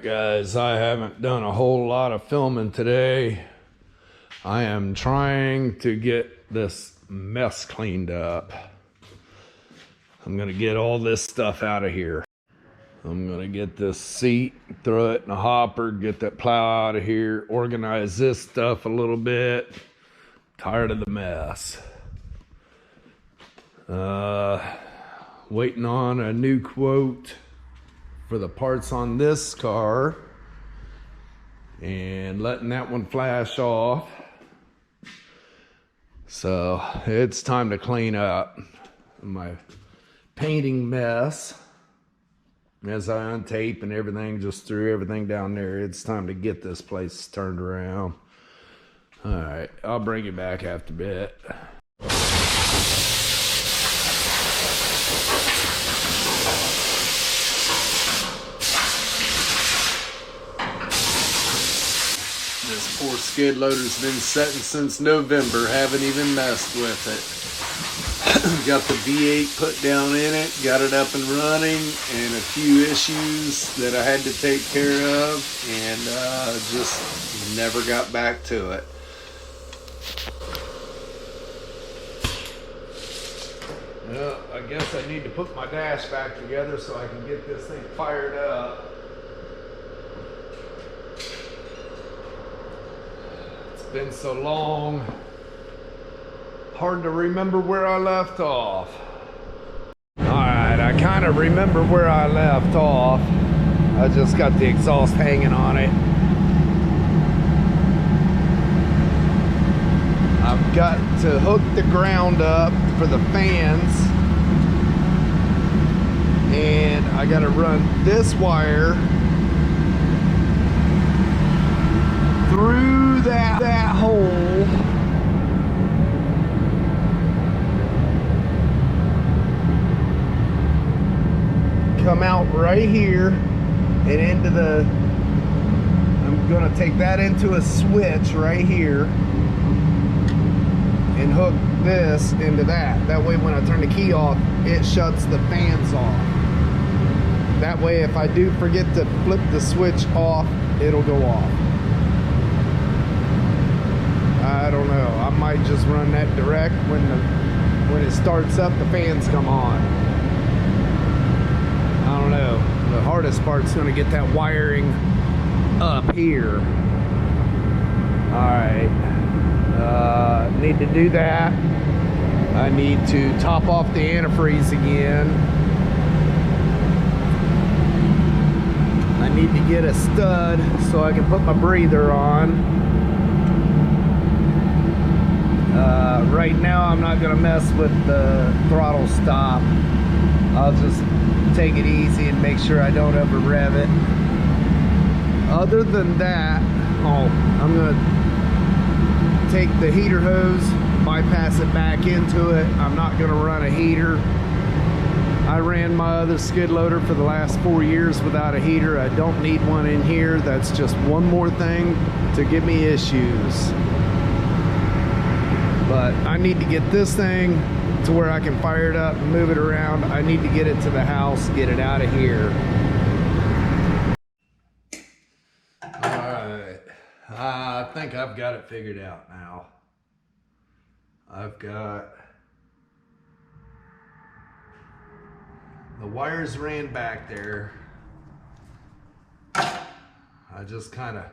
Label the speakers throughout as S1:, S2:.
S1: Alright guys, I haven't done a whole lot of filming today. I am trying to get this mess cleaned up. I'm gonna get all this stuff out of here. I'm gonna get this seat, throw it in a hopper, get that plow out of here, organize this stuff a little bit. Tired of the mess. Waiting on a new quote for the parts on this car and letting that one flash off. So it's time to clean up my painting mess. As I untape and everything, just threw everything down there. It's time to get this place turned around. All right, I'll bring you back after a bit. This poor skid loader's been setting since November, haven't even messed with it. Got the V8 put down in it, got it up and running, and a few issues that I had to take care of, and just never got back to it. Well, I guess I need to put my dash back together so I can get this thing fired up. It's been so long. Hard to remember where I left off. Alright, I kind of remember where I left off. I just got the exhaust hanging on it. I've got to hook the ground up for the fans. And I got to run this wire through that hole. Come out right here and into the, I'm gonna take that into a switch right here and hook this into that. That way when I turn the key off, it shuts the fans off. That way if I do forget to flip the switch off, it'll go off. I don't know, I might just run that direct. When it starts up, the fans come on. I don't know. The hardest part's gonna get that wiring up here. Alright. Need to do that. I need to top off the antifreeze again. I need to get a stud so I can put my breather on. Right now I'm not gonna mess with the throttle stop. I'll just take it easy and make sure I don't ever rev it. Other than that, I'm gonna take the heater hose, bypass it back into it. I'm not gonna run a heater. I ran my other skid loader for the last 4 years without a heater. I don't need one in here. That's just one more thing to give me issues. But I need to get this thing to where I can fire it up and move it around. I need to get it to the house, get it out of here. Alright, I think I've got it figured out now. I've got the wires ran back there. I just kind of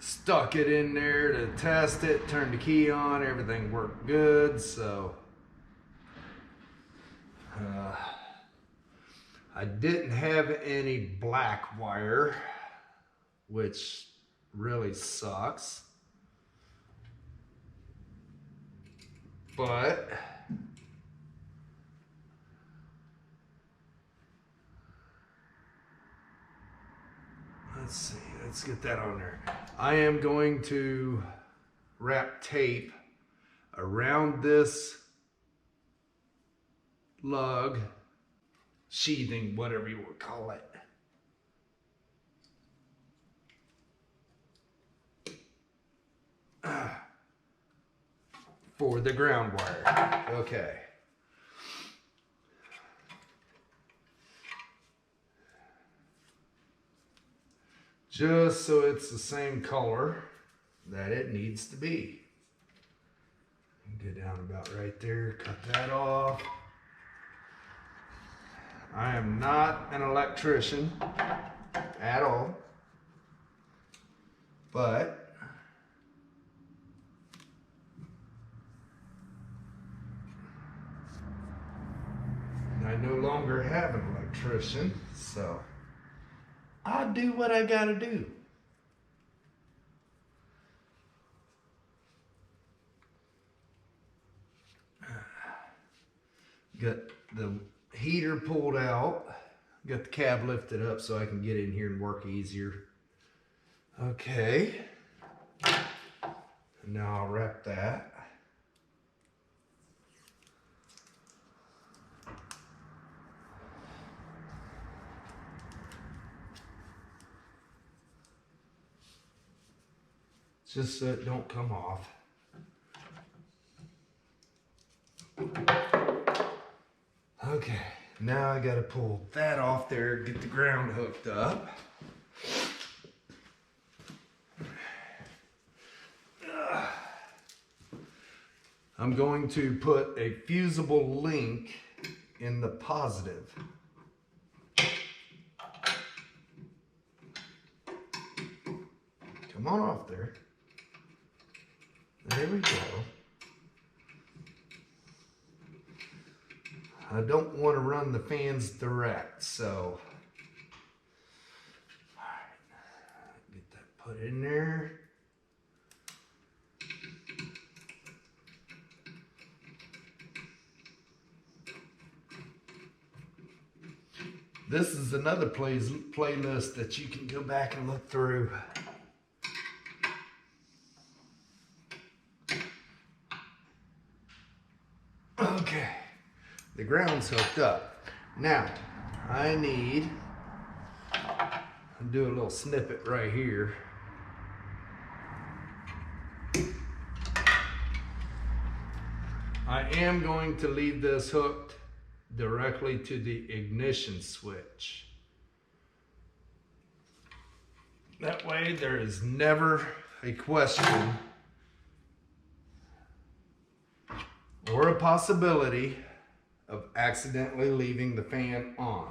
S1: stuck it in there to test it, turned the key on, everything worked good, so I didn't have any black wire, which really sucks, but let's see, let's get that on there. I am going to wrap tape around this lug, sheathing, whatever you would call it. For the ground wire. Okay. just so it's the same color that it needs to be. Get down about right there, cut that off. I am not an electrician at all, but I no longer have an electrician, so I'll do what I gotta do. Got the heater pulled out, got the cab lifted up so I can get in here and work easier. Okay, now I'll wrap that. Just so it don't come off. Okay, now I gotta pull that off there, get the ground hooked up. I'm going to put a fusible link in the positive. Come on off there. There we go. I don't want to run the fans direct, so all right, get that put in there. This is another playlist that you can go back and look through. Okay. The ground's hooked up. Now, I need to do a little snippet right here. I am going to leave this hooked directly to the ignition switch. That way there is never a question or a possibility of accidentally leaving the fan on.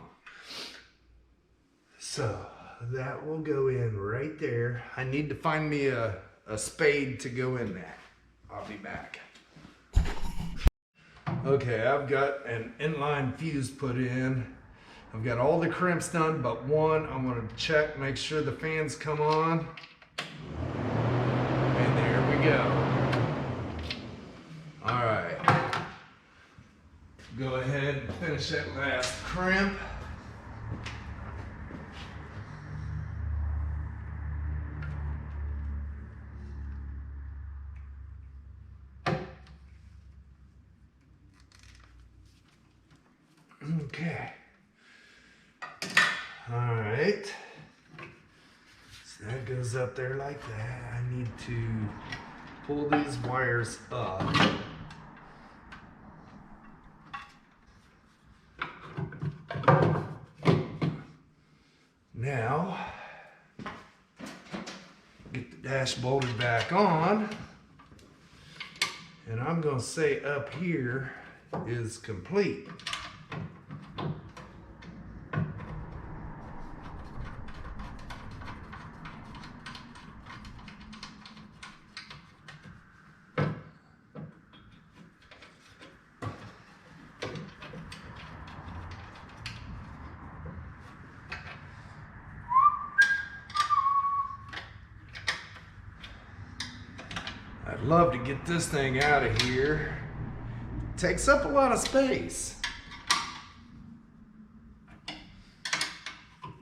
S1: So that will go in right there. I need to find me a spade to go in that. I'll be back. Okay, I've got an inline fuse put in. I've got all the crimps done but one. I'm gonna check, make sure the fans come on. And there we go. All right. Go ahead and finish that last crimp. Okay. All right. So that goes up there like that. I need to pull these wires up. Now, get the dash bolted back on, and I'm going to say up here is complete. I'd love to get this thing out of here. It takes up a lot of space.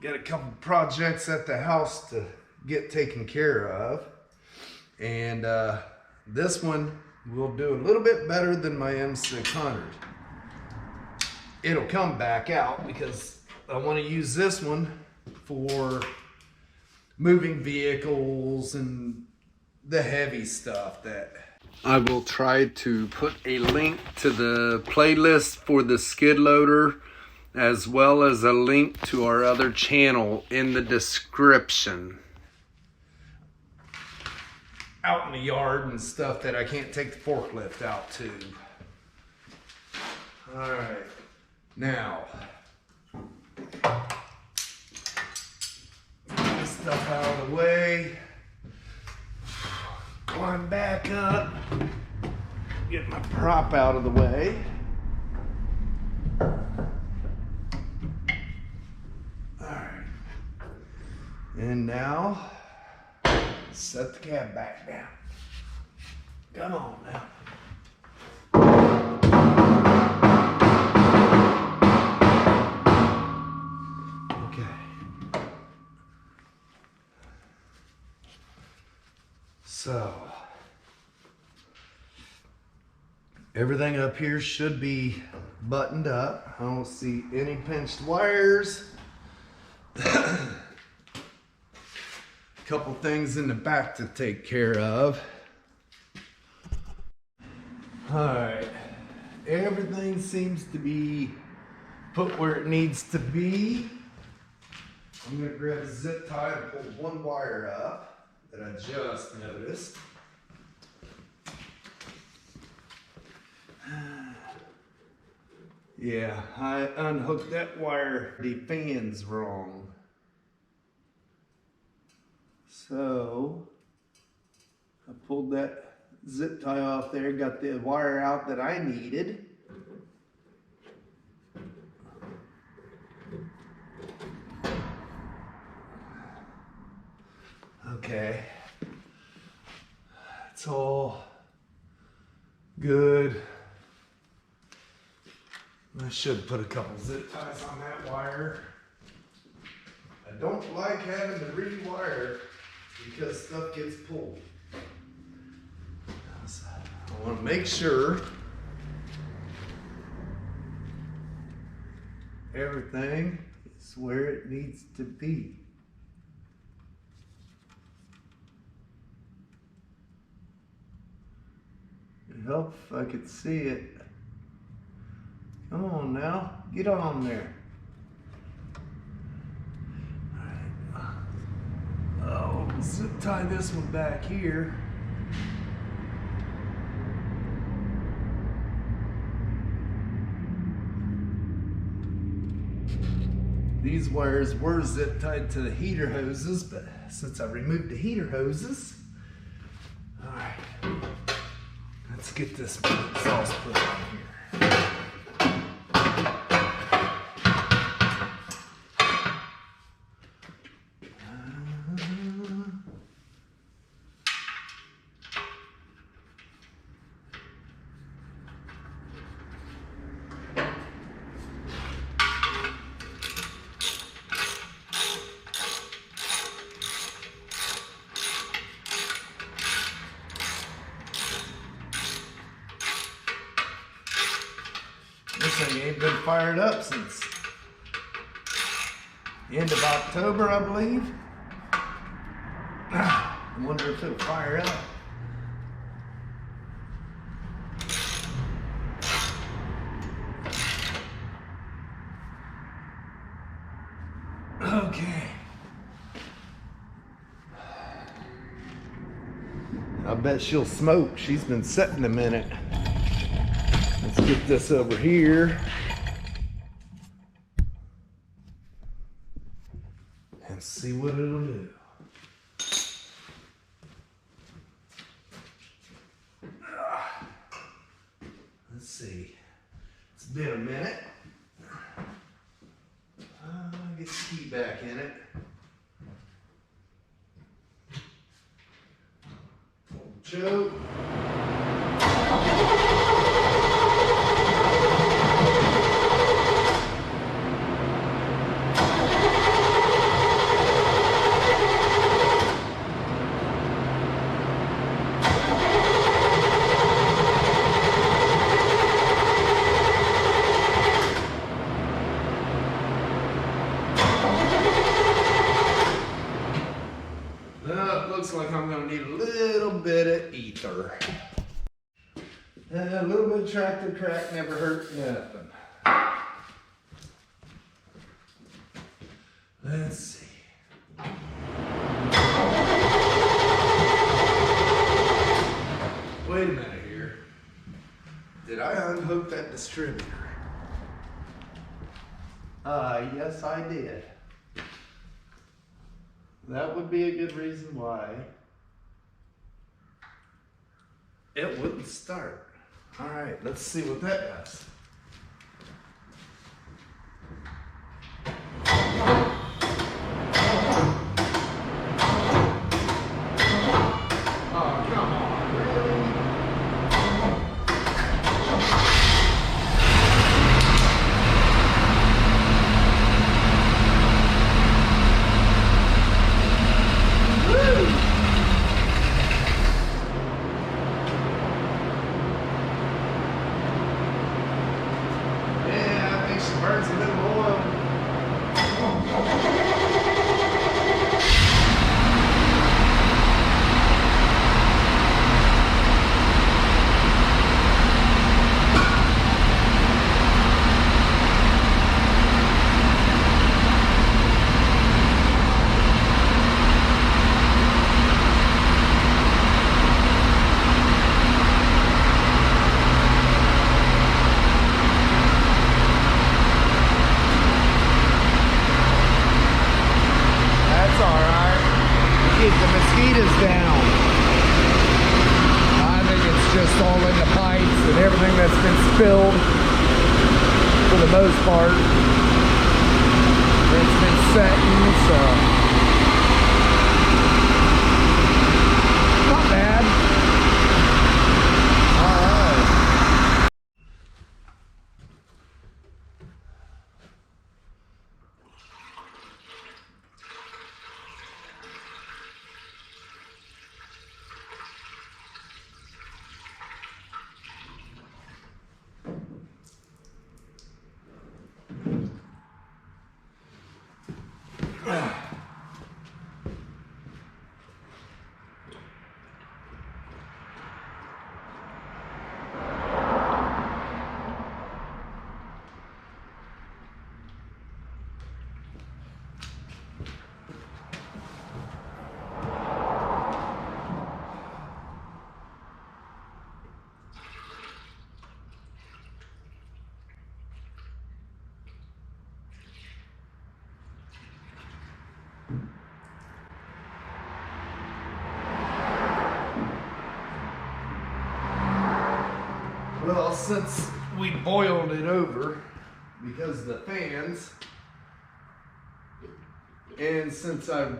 S1: Got a couple projects at the house to get taken care of. And this one will do a little bit better than my M600. It'll come back out because I want to use this one for moving vehicles and the heavy stuff. That I will try to put a link to the playlist for the skid loader as well as a link to our other channel in the description. out in the yard and stuff that I can't take the forklift out to. All right, now, get this stuff out of the way. Climb back up, get my prop out of the way. All right, and now set the cab back down. Come on now. Okay. So, everything up here should be buttoned up. I don't see any pinched wires. Couple things in the back to take care of. All right, everything seems to be put where it needs to be. I'm gonna grab a zip tie and pull one wire up that I just noticed. Yeah, I unhooked that wire. The fan's wrong. So I pulled that zip tie off there, got the wire out that I needed. Okay, it's all good. I should put a couple zip ties on that wire. I don't like having to rewire because stuff gets pulled. So I want to make sure everything is where it needs to be. It'd help if I could see it. Come on now, get on there. Oh, zip tie this one back here. These wires were zip tied to the heater hoses, but since I removed the heater hoses, all right, let's get this exhaust put on here. This thing ain't been fired up since the end of October, I believe. I wonder if it'll fire up. Okay. I bet she'll smoke. She's been setting a minute. Let's get this over here and see what it'll do. Let's see. It's been a minute. Get the key back in it. Old choke. Looks like I'm going to need a little bit of ether. A little bit of tractor crack never hurt nothing. Let's see. wait a minute here. Did I unhook that distributor? Yes, I did. That would be a good reason why it wouldn't start. All right, let's see what that does. Burns a little oil. Keep the mosquitoes down. I think it's just all in the pipes and everything that's been spilled for the most part. It's been setting, so not bad. All right. Well, since we boiled it over because of the fans, and since I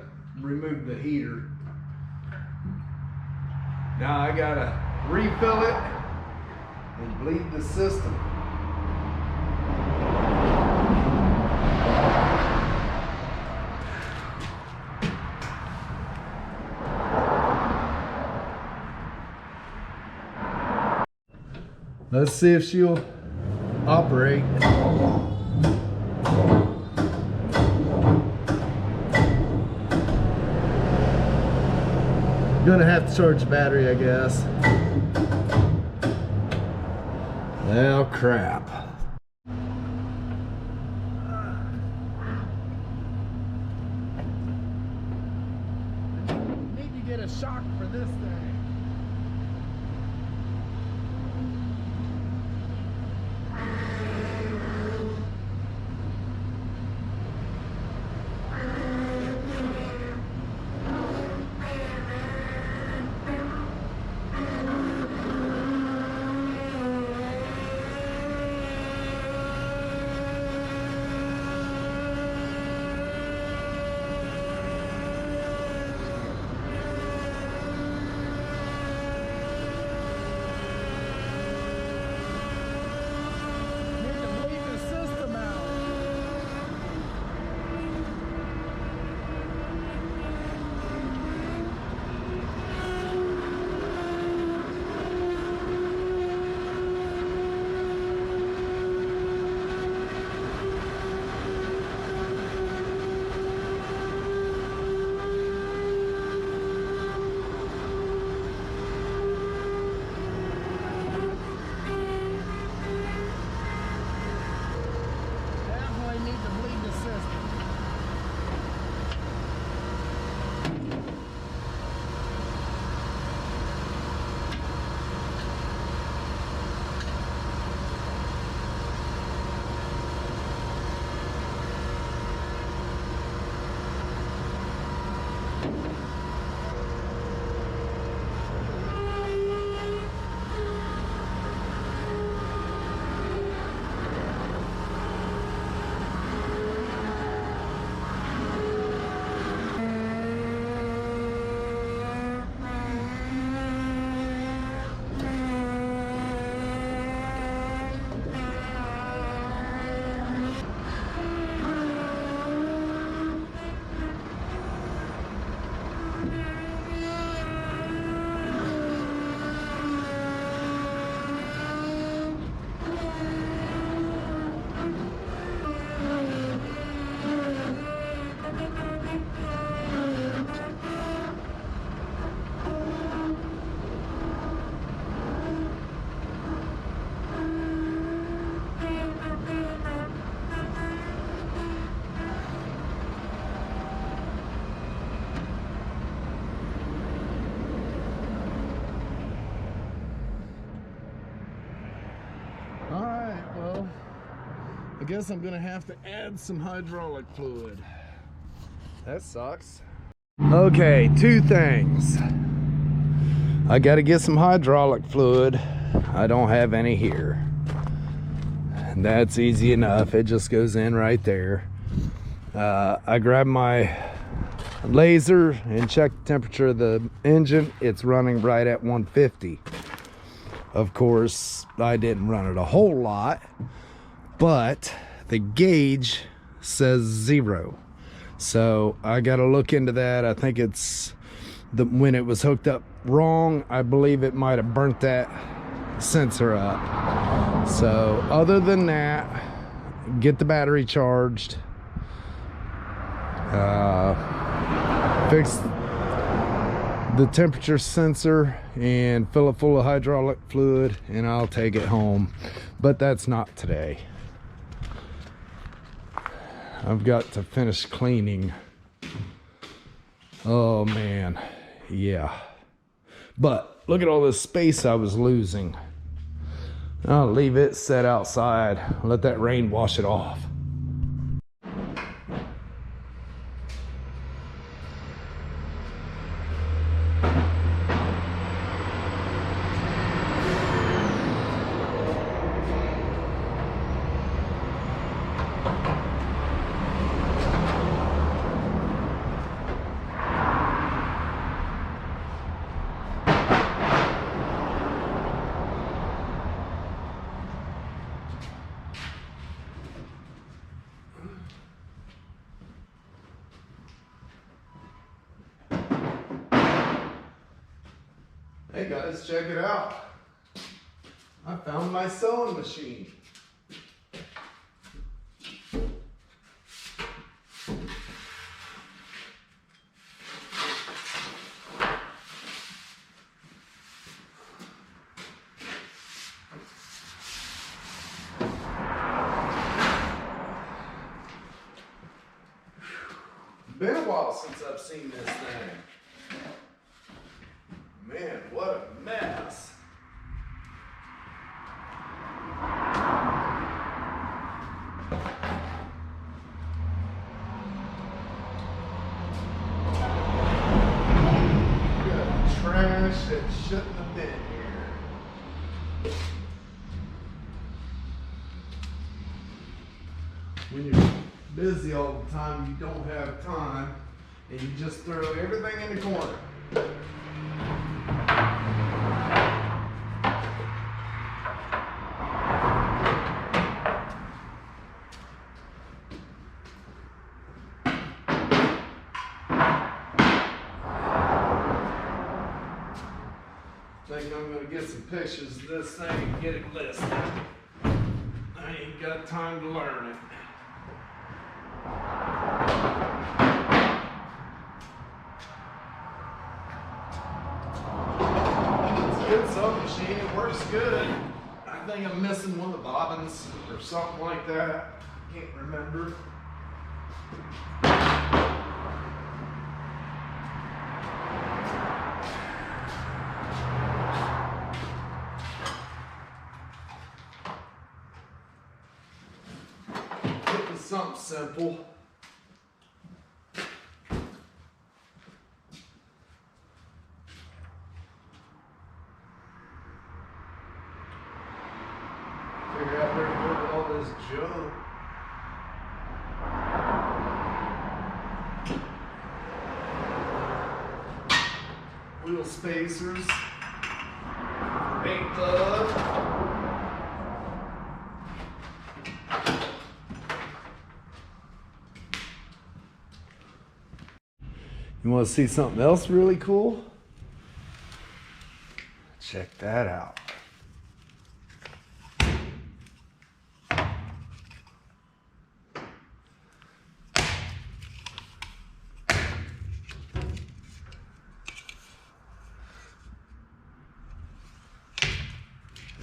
S1: removed the heater, now I gotta refill it and bleed the system. Let's see if she'll operate. Gonna have to charge the battery, I guess. Well, crap. Need to get a shock for this thing. well, I guess I'm gonna have to add some hydraulic fluid. That sucks. Okay, two things. I gotta get some hydraulic fluid. I don't have any here. And that's easy enough. It just goes in right there. I grabbed my laser and checked the temperature of the engine. It's running right at 150. Of course, I didn't run it a whole lot, but the gauge says 0. So I got to look into that. I think it's when it was hooked up wrong, I believe it might have burnt that sensor up. So other than that, get the battery charged, fix the temperature sensor and fill it full of hydraulic fluid, and I'll take it home. But that's not today. I've got to finish cleaning. Oh man, yeah. But look at all this space I was losing. I'll leave it set outside, let that rain wash it off. Hey guys, check it out. I found my sewing machine. Been a while since I've seen this thing. Man, what a mess. We got trash that shouldn't have been here. When you're busy all the time, you don't have time, and you just throw everything in the corner. I think I'm gonna get some pictures of this thing and get it listed. I ain't got time to learn it. It's a good sewing machine, it works good. I think I'm missing one of the bobbins or something like that. Can't remember. Something simple. Figure out where to go with all this junk. Wheel spacers, paint glove. You want to see something else really cool? Check that out.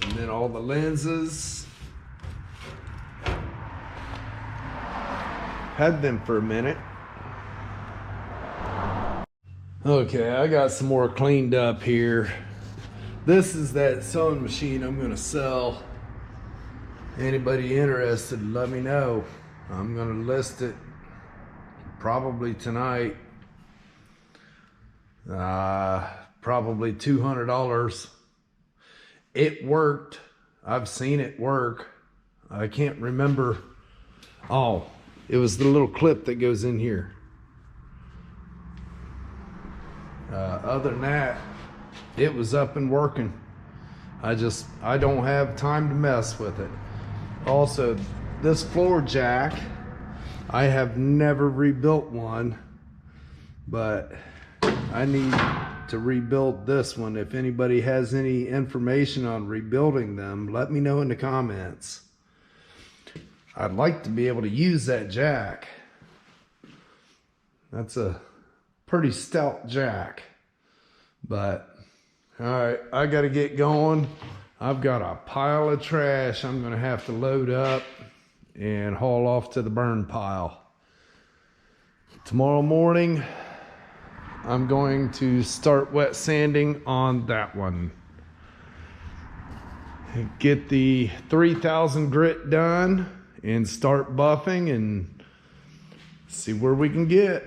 S1: And then all the lenses. Had them for a minute. Okay, I got some more cleaned up here. This is that sewing machine I'm gonna sell. Anybody interested, let me know. I'm gonna list it probably tonight. Probably $200. It worked. I've seen it work. I can't remember. Oh, it was the little clip that goes in here. Other than that, it was up and working. I don't have time to mess with it. Also, this floor jack, I have never rebuilt one, but I need to rebuild this one. If anybody has any information on rebuilding them, let me know in the comments. I'd like to be able to use that jack. That's a pretty stout jack. But all right, I gotta get going. I've got a pile of trash I'm gonna have to load up and haul off to the burn pile. Tomorrow morning, I'm going to start wet sanding on that one. Get the 3000 grit done and start buffing and see where we can get.